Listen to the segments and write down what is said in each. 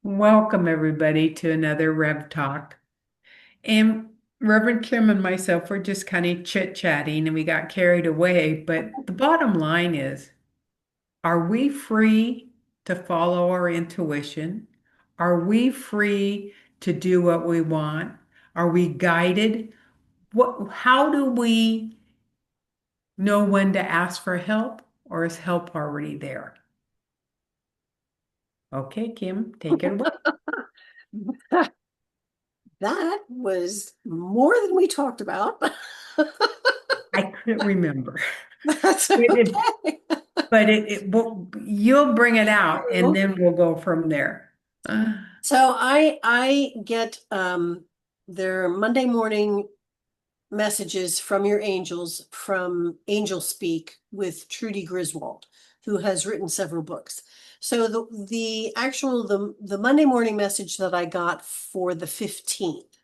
Welcome, everybody, to another Rev Talk. And Reverend Kim and myself were just kind of chit-chatting and we got carried away. But the bottom line is, are we free to follow our intuition? Are we free to do what we want? Are we guided? How do we know when to ask for help, or is help already there? Okay, Kim, take it away. That was more than we talked about. I couldn't remember. That's It, okay. but you'll bring it out and then we'll go from there. Uh, So I get their Monday morning messages from your angels from Angel Speak with Trudy Griswold, who has written several books. So the Monday morning message that I got for the 15th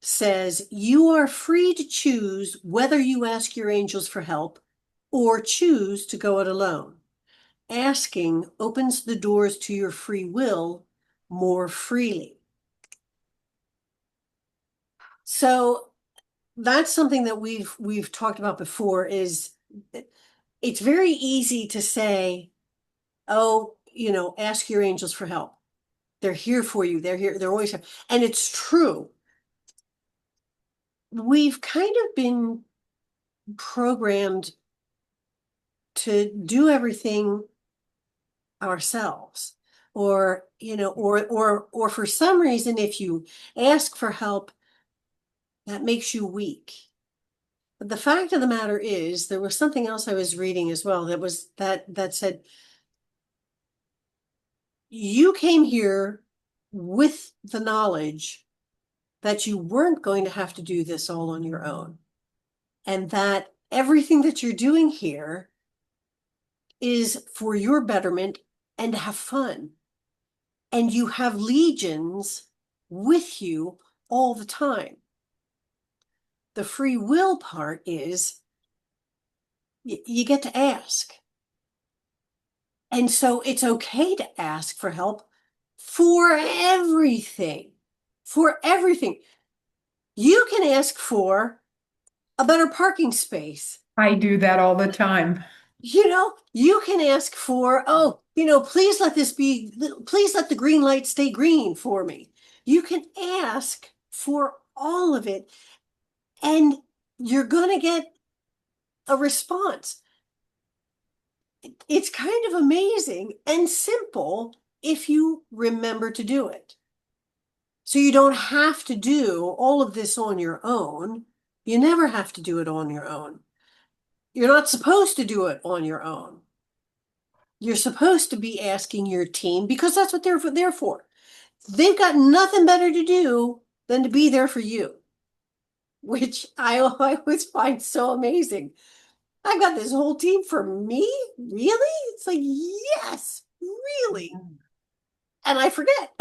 says, you are free to choose whether you ask your angels for help or choose to go it alone. Asking opens the doors to your free will more freely. So that's something that we've talked about before. Is it's very easy to say, oh, ask your angels for help. They're here for you. They're here. They're always here. And it's true. We've kind of been programmed to do everything ourselves, or for some reason, if you ask for help, that makes you weak. But the fact of the matter is, there was something else I was reading as well that said, you came here with the knowledge that you weren't going to have to do this all on your own, and that everything that you're doing here is for your betterment and to have fun. And you have legions with you all the time. The free will part is you get to ask. And so it's okay to ask for help for everything. For everything. You can ask for a better parking space. I do that all the time. You can ask for, please please let the green light stay green for me. You can ask for all of it, and you're going to get a response. It's kind of amazing and simple if you remember to do it. So you don't have to do all of this on your own. You never have to do it on your own. You're not supposed to do it on your own. You're supposed to be asking your team, because that's what they're there for. They've got nothing better to do than to be there for you, which I always find so amazing. I've got this whole team for me? Really? It's like, yes, really. And I forget.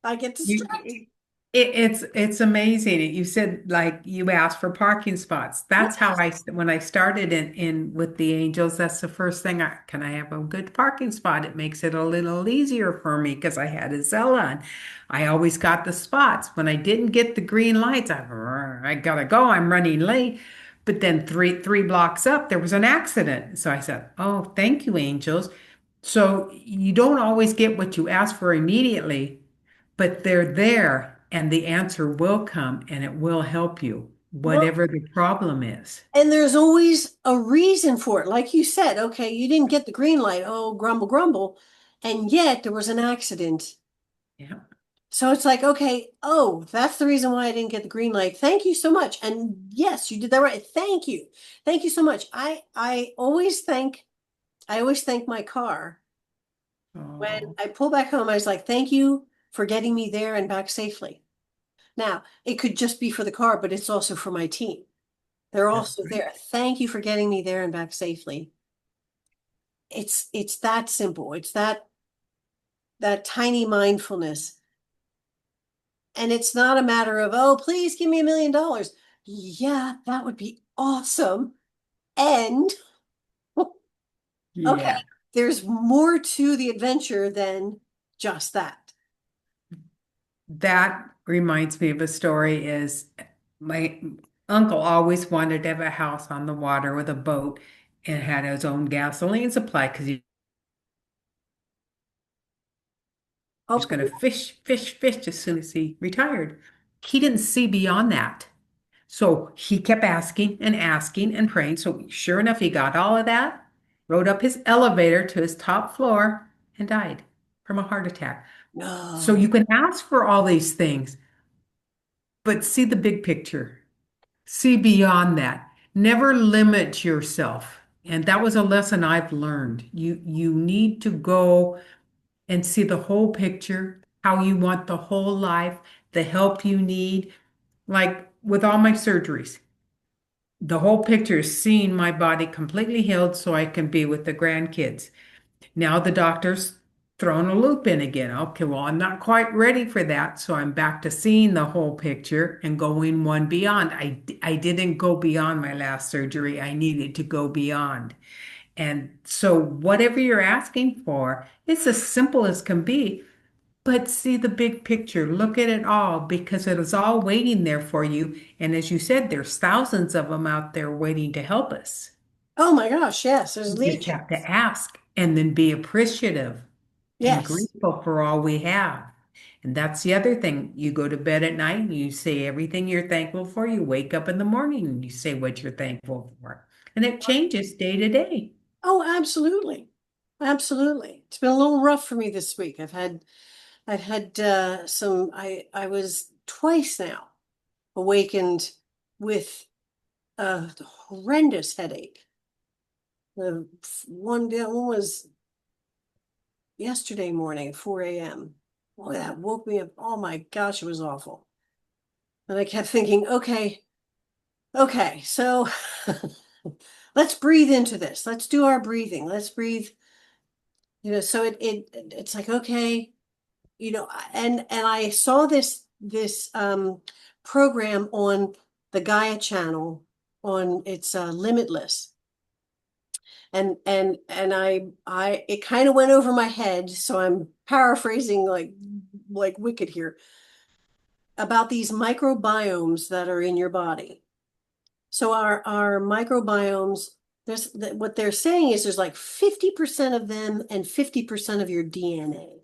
I get You, distracted. it's amazing. You said like you asked for parking spots. That's how when I started in with the Angels, that's the first thing can I have a good parking spot? It makes it a little easier for me because I had a Zella and I always got the spots. When I didn't get the green lights, I gotta go. I'm running late. But then three blocks up, there was an accident. So I said, "Oh, thank you, Angels." So you don't always get what you ask for immediately, but they're there and the answer will come and it will help you, Well, whatever the problem is. and there's always a reason for it. Like you said, okay, you didn't get the green light. Oh, grumble, grumble. And yet there was an accident. Yeah. So it's like, okay, oh, that's the reason why I didn't get the green light. Thank you so much. And yes, you did that right. Thank you. Thank you so much. I always thank my car. When Oh, I pull back home, I was like, thank you for getting me there and back safely. Now, it could just be for the car, but it's also for my team. They're that's also right. there. Thank you for getting me there and back safely. It's that simple. It's that tiny mindfulness. And it's not a matter of, oh, please give me $1 million. Yeah, that would be awesome. And okay, Yeah. there's more to the adventure than just that. That reminds me of a story is my uncle always wanted to have a house on the water with a boat and had his own gasoline supply because he was Okay. going to fish, fish, fish as soon as he retired. He didn't see beyond that. So he kept asking and praying. So sure enough, he got all of that, rode up his elevator to his top floor, and died from a heart attack. So No. you can ask for all these things, but see the big picture. See beyond that. Never limit yourself. And that was a lesson I've learned. You need to go and see the whole picture, how you want the whole life, the help you need. Like with all my surgeries, the whole picture is seeing my body completely healed so I can be with the grandkids. Now the doctor's thrown a loop in again. Okay, well, I'm not quite ready for that. So I'm back to seeing the whole picture and going one beyond. I didn't go beyond my last surgery. I needed to go beyond. And so whatever you're asking for, it's as simple as can be. But see the big picture, look at it all because it is all waiting there for you. And as you said, there's thousands of them out there waiting to help us. Oh my gosh, yes, there's You just have to legions. ask and then be appreciative and Yes. grateful for all we have. And that's the other thing. You go to bed at night and you say everything you're thankful for. You wake up in the morning and you say what you're thankful for. And it changes day to day. Oh, absolutely. Absolutely. It's been a little rough for me this week. I've had some I was twice now awakened with a horrendous headache. The one was yesterday morning, 4 a.m. Boy, that woke me up. Oh my gosh, it was awful. And I kept thinking, okay, so let's breathe into this. Let's do our breathing. Let's breathe, so it's like, okay, and I saw this program on the Gaia channel on it's Limitless. And I it kind of went over my head, so I'm paraphrasing like wicked here about these microbiomes that are in your body. So our microbiomes, what they're saying is there's like 50% of them and 50% of your DNA.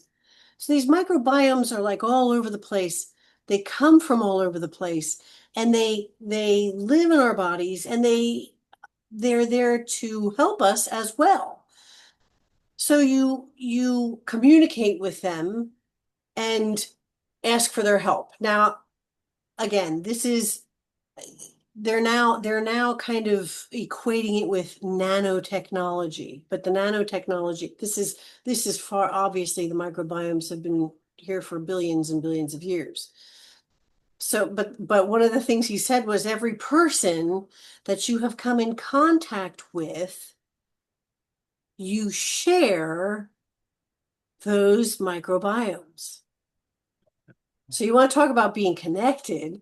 So these microbiomes are like all over the place. They come from all over the place, and they live in our bodies, and they're there to help us as well. So you communicate with them and ask for their help. Now, again, this is they're now kind of equating it with nanotechnology, but the nanotechnology, this is far, obviously the microbiomes have been here for billions and billions of years. So, but one of the things he said was every person that you have come in contact with, you share those microbiomes. So you want to talk about being connected.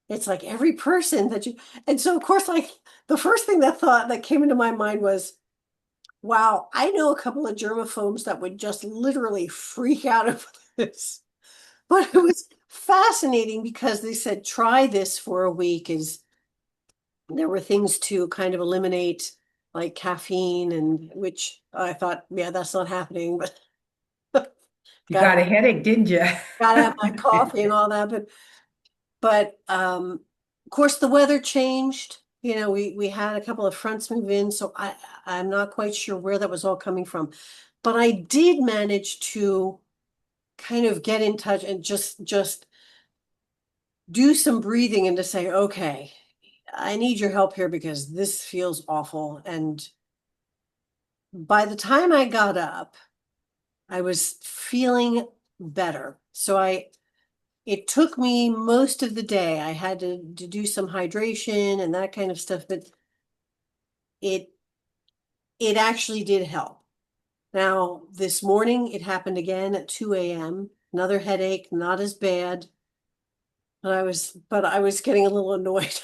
It's like every person that you, and so of course, like the first thing that came into my mind was, wow, I know a couple of germaphobes that would just literally freak out of this. But it was fascinating because they said, try this for a week. Is there were things to kind of eliminate like caffeine, and which I thought, yeah, that's not happening, but You got got a headache, didn't you? gotta have my coffee and all that. But of course the weather changed. We had a couple of fronts move in, so I'm not quite sure where that was all coming from. But I did manage to kind of get in touch and just do some breathing and to say, okay, I need your help here because this feels awful. And by the time I got up, I was feeling better. So it took me most of the day. I had to do some hydration and that kind of stuff, but it it actually did help. Now, this morning it happened again at 2 a.m. Another headache, not as bad, but I was getting a little annoyed.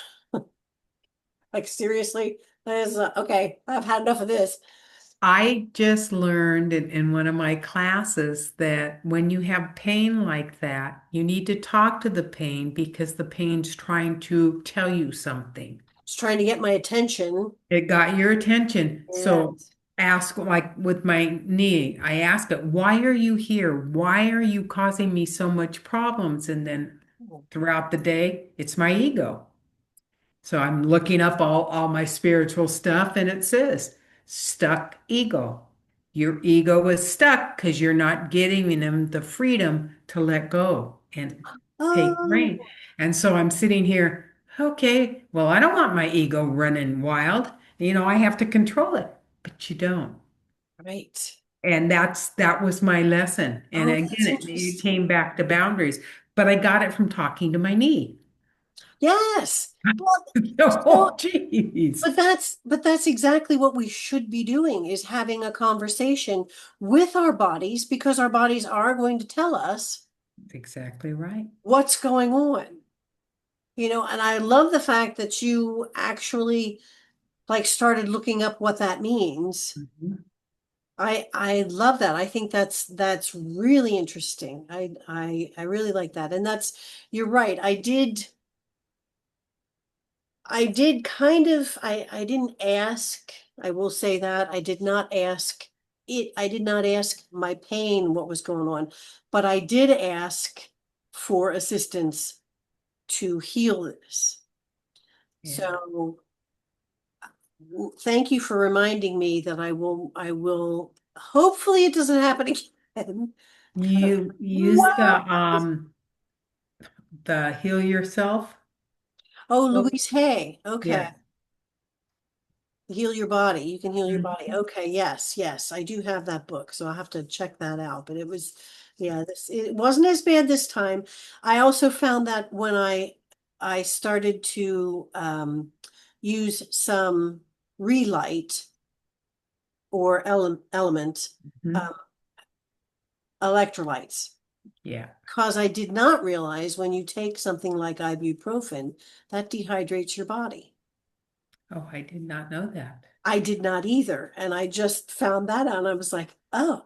Like seriously, that is okay. I've had enough of this. I just learned in one of my classes that when you have pain like that, you need to talk to the pain because the pain's trying to tell you something. It's trying to get my attention. It got your attention. Yeah. So ask, like with my knee, I ask it, why are you here? Why are you causing me so much problems? And then throughout the day, it's my ego. So I'm looking up all my spiritual stuff, and it says stuck ego. Your ego is stuck because you're not giving them the freedom to let go and take reign. Oh, And so I'm sitting here, okay, well, I don't want my ego running wild. I have to control it, but you don't. right. And that was my lesson. And Oh, again, that's it interesting. came back to boundaries, but I got it from talking to my knee. Yes. Well, so, Oh, geez. but that's exactly what we should be doing is having a conversation with our bodies because our bodies are going to tell us That's exactly right. what's going on. And I love the fact that you actually like started looking up what that means. Mhm. I love that. I think that's really interesting. I really like that. And you're right. I did kind of I didn't ask. I will say that I did not ask I did not ask my pain what was going on, but I did ask for assistance to heal this. Yeah. So thank you for reminding me that I will hopefully it doesn't happen again. You use Wow. the heal yourself. Oh, Oh, Louise Hay. Okay. yes. Heal your body. You can heal your body. Mhm. Okay, yes, yes. I do have that book, so I'll have to check that out. But yeah, it wasn't as bad this time. I also found that when I started to use some relight or element um, Mhm. electrolytes, Yeah. because I did not realize when you take something like ibuprofen, that dehydrates your body. Oh, I did not know that. I did not either. And I just found that out and I was like, oh,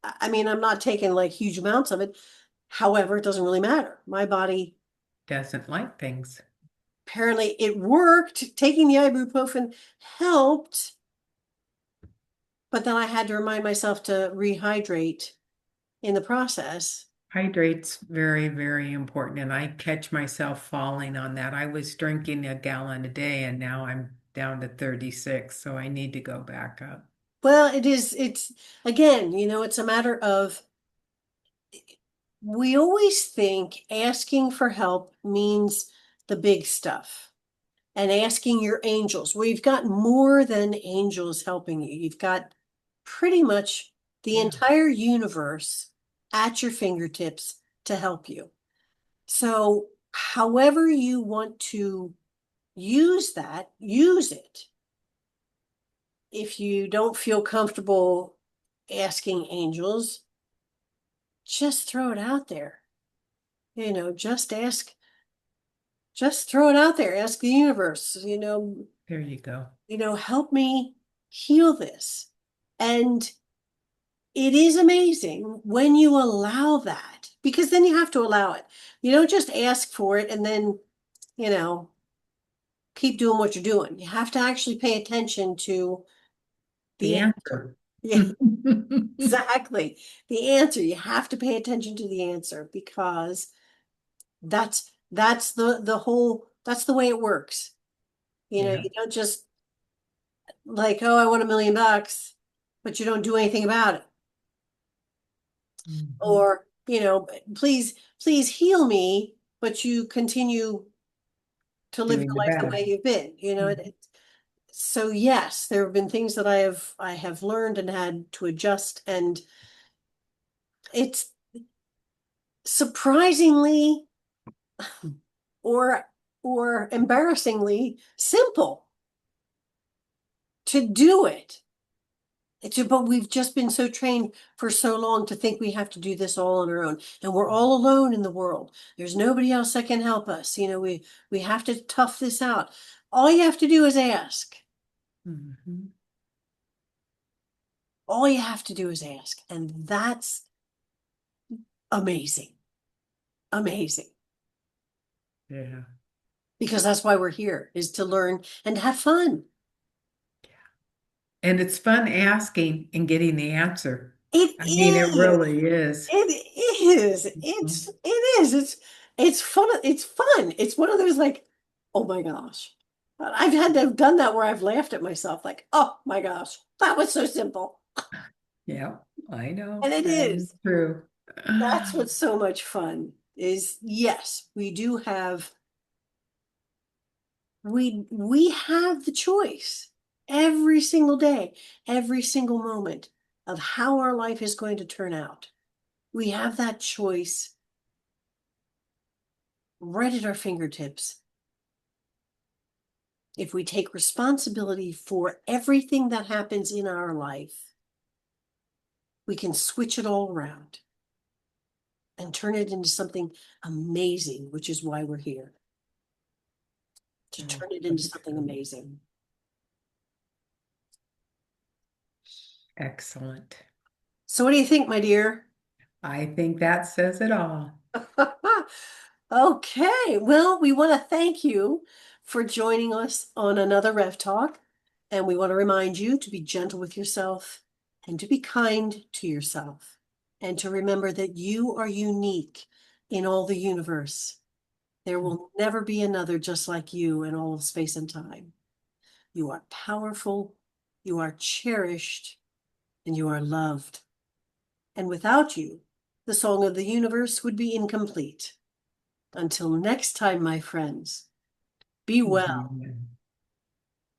I mean, I'm not taking like huge amounts of it. However, it doesn't really matter. My body, Doesn't like things. apparently it worked. Taking the ibuprofen helped, but then I had to remind myself to rehydrate in the process. Hydrate's very, very important, and I catch myself falling on that. I was drinking a gallon a day, and now I'm down to 36, so I need to go back up. Well, it's again, it's a matter of we always think asking for help means the big stuff. And asking your angels. Well, you've got more than angels helping you. You've got pretty much the Yeah. entire universe at your fingertips to help you. So, however you want to use that, use it. If you don't feel comfortable asking angels, just throw it out there. Just throw it out there. Ask the universe, There you go. help me heal this. And it is amazing when you allow that, because then you have to allow it. You don't just ask for it and then, you know, keep doing what you're doing. You have to actually pay attention to The the answer. answer. Yeah, exactly. The answer. You have to pay attention to the answer because that's that's the way it works. Yeah. You don't just like, oh, I want $1 million, but you don't do anything about it. Mhm. Or, please heal me, but you continue to live Doing your the life the bad. way you've been. Mhm. So yes, there have been things that I have learned and had to adjust, and it's surprisingly or embarrassingly simple to do it. But we've just been so trained for so long to think we have to do this all on our own, and we're all alone in the world. There's nobody else that can help us. We have to tough this out. All you have to do is ask. Mhm. All you have to do is ask. And that's amazing. Amazing. Yeah. Because that's why we're here, is to learn and have fun. And it's fun asking and getting the answer. It I mean, it is. really is. It is. Mhm. It is. It's fun. It's fun. It's one of those like, oh my gosh. I've had to have done that where I've laughed at myself, like, oh my gosh, that was so simple. Yeah, I know. And it That is is. true. That's what's so much fun is yes, we do have we have the choice every single day, every single moment of how our life is going to turn out. We have that choice right at our fingertips. If we take responsibility for everything that happens in our life, we can switch it all around and turn it into something amazing, which is why we're here, to Oh, turn it so into something true. amazing. Excellent. So, what do you think, my dear? I think that says it all. Okay, well, we want to thank you for joining us on another Rev Talk. And we want to remind you to be gentle with yourself and to be kind to yourself. And to remember that you are unique in all the universe. There will never be another just like you in all of space and time. You are powerful, you are cherished, and you are loved. And without you, the song of the universe would be incomplete. Until next time, my friends, be well.